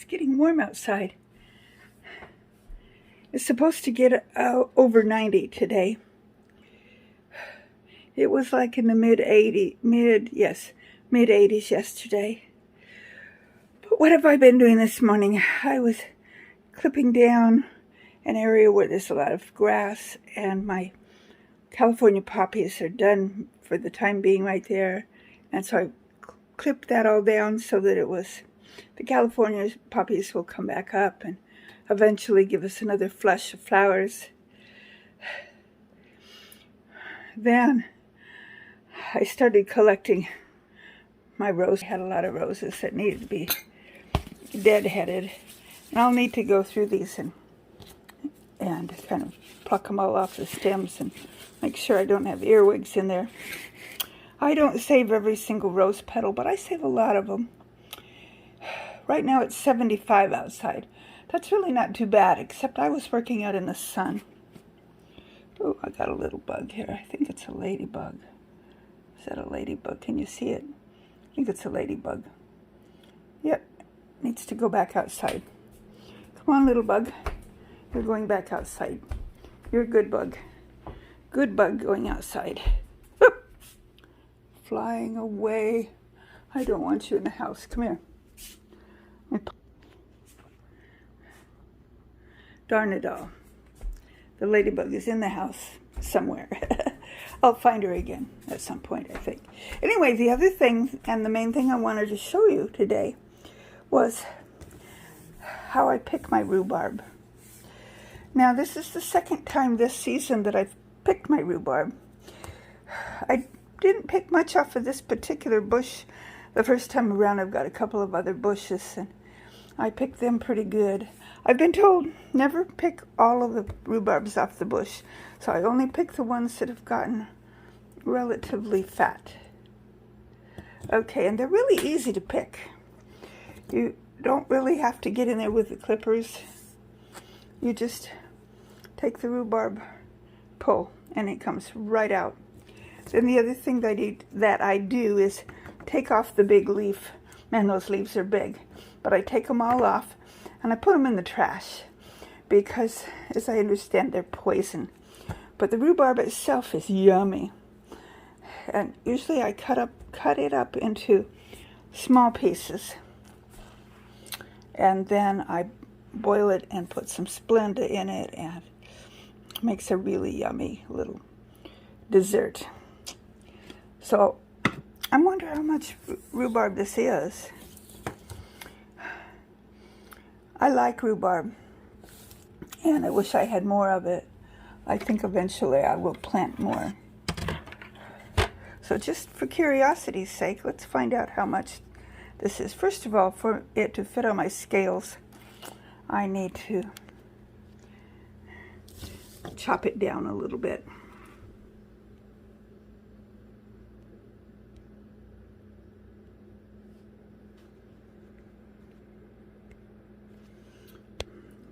It's getting warm outside. It's supposed to get over 90 today. It was like in the mid-80s yesterday. But what have I been doing this morning? I was clipping down an area where there's a lot of grass, and my California poppies are done for the time being right there. And so I clipped that all down so that the California poppies will come back up and eventually give us another flush of flowers. Then I started collecting my roses. I had a lot of roses that needed to be deadheaded. And I'll need to go through these and kind of pluck them all off the stems and make sure I don't have earwigs in there. I don't save every single rose petal, but I save a lot of them. Right now it's 75 outside. That's really not too bad, except I was working out in the sun. Oh, I got a little bug here. I think it's a ladybug. Is that a ladybug? Can you see it? I think it's a ladybug. Yep, needs to go back outside. Come on, little bug. You're going back outside. You're a good bug. Good bug going outside. Oop. Flying away. I don't want you in the house. Come here. Darn it all. The ladybug is in the house somewhere. I'll find her again at some point, I think. Anyway, the other thing, and the main thing I wanted to show you today, was how I pick my rhubarb. Now, this is the second time this season that I've picked my rhubarb. I didn't pick much off of this particular bush the first time around. I've got a couple of other bushes, and I picked them pretty good. I've been told never pick all of the rhubarbs off the bush, so I only pick the ones that have gotten relatively fat. Okay, and they're really easy to pick. You don't really have to get in there with the clippers. You just take the rhubarb, pull, and it comes right out. Then the other thing that I do is take off the big leaf. Man, those leaves are big. But I take them all off, and I put them in the trash because, as I understand, they're poison. But the rhubarb itself is yummy. And usually I cut it up into small pieces. And then I boil it and put some Splenda in it, and it makes a really yummy little dessert. So I wonder how much rhubarb this is. I like rhubarb, and I wish I had more of it. I think eventually I will plant more. So just for curiosity's sake, let's find out how much this is. First of all, for it to fit on my scales, I need to chop it down a little bit.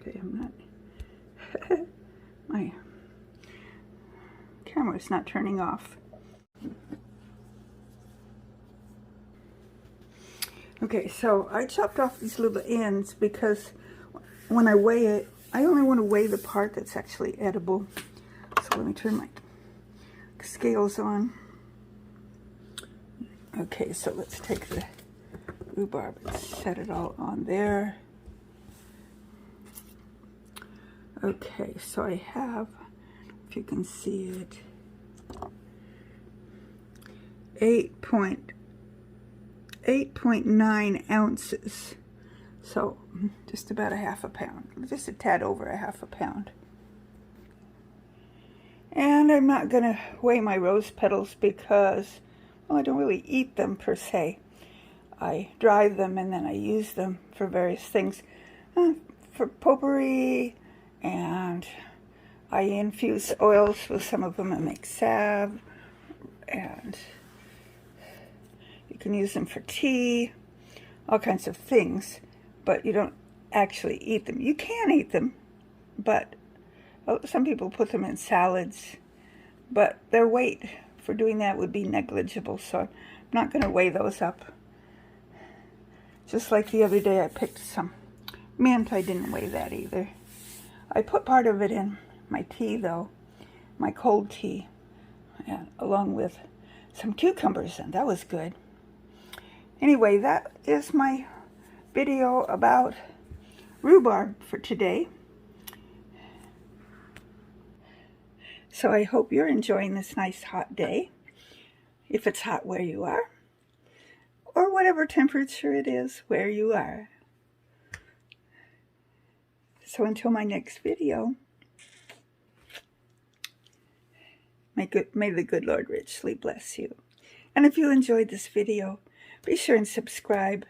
Okay, my camera's not turning off. Okay, so I chopped off these little ends because when I weigh it, I only want to weigh the part that's actually edible. So let me turn my scales on. Okay, so let's take the rhubarb and set it all on there. Okay, so I have, if you can see it, 8.9 ounces. So just about a half a pound, just a tad over a half a pound. And I'm not going to weigh my rose petals because, well, I don't really eat them per se. I dry them and then I use them for various things, for potpourri, and I infuse oils with some of them and make salve, and you can use them for tea, all kinds of things, but you don't actually eat them. You can eat them, but some people put them in salads, but their weight for doing that would be negligible, so I'm not going to weigh those up. Just like the other day, I picked some Mint, I didn't weigh that either. I put part of it in my tea, though, my cold tea, along with some cucumbers, and that was good. Anyway, that is my video about rhubarb for today. So I hope you're enjoying this nice hot day, if it's hot where you are, or whatever temperature it is where you are. So until my next video, may the good Lord richly bless you. And if you enjoyed this video, be sure and subscribe,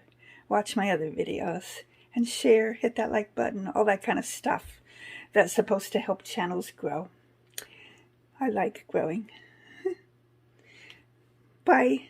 watch my other videos, and share, hit that like button, all that kind of stuff that's supposed to help channels grow. I like growing. Bye.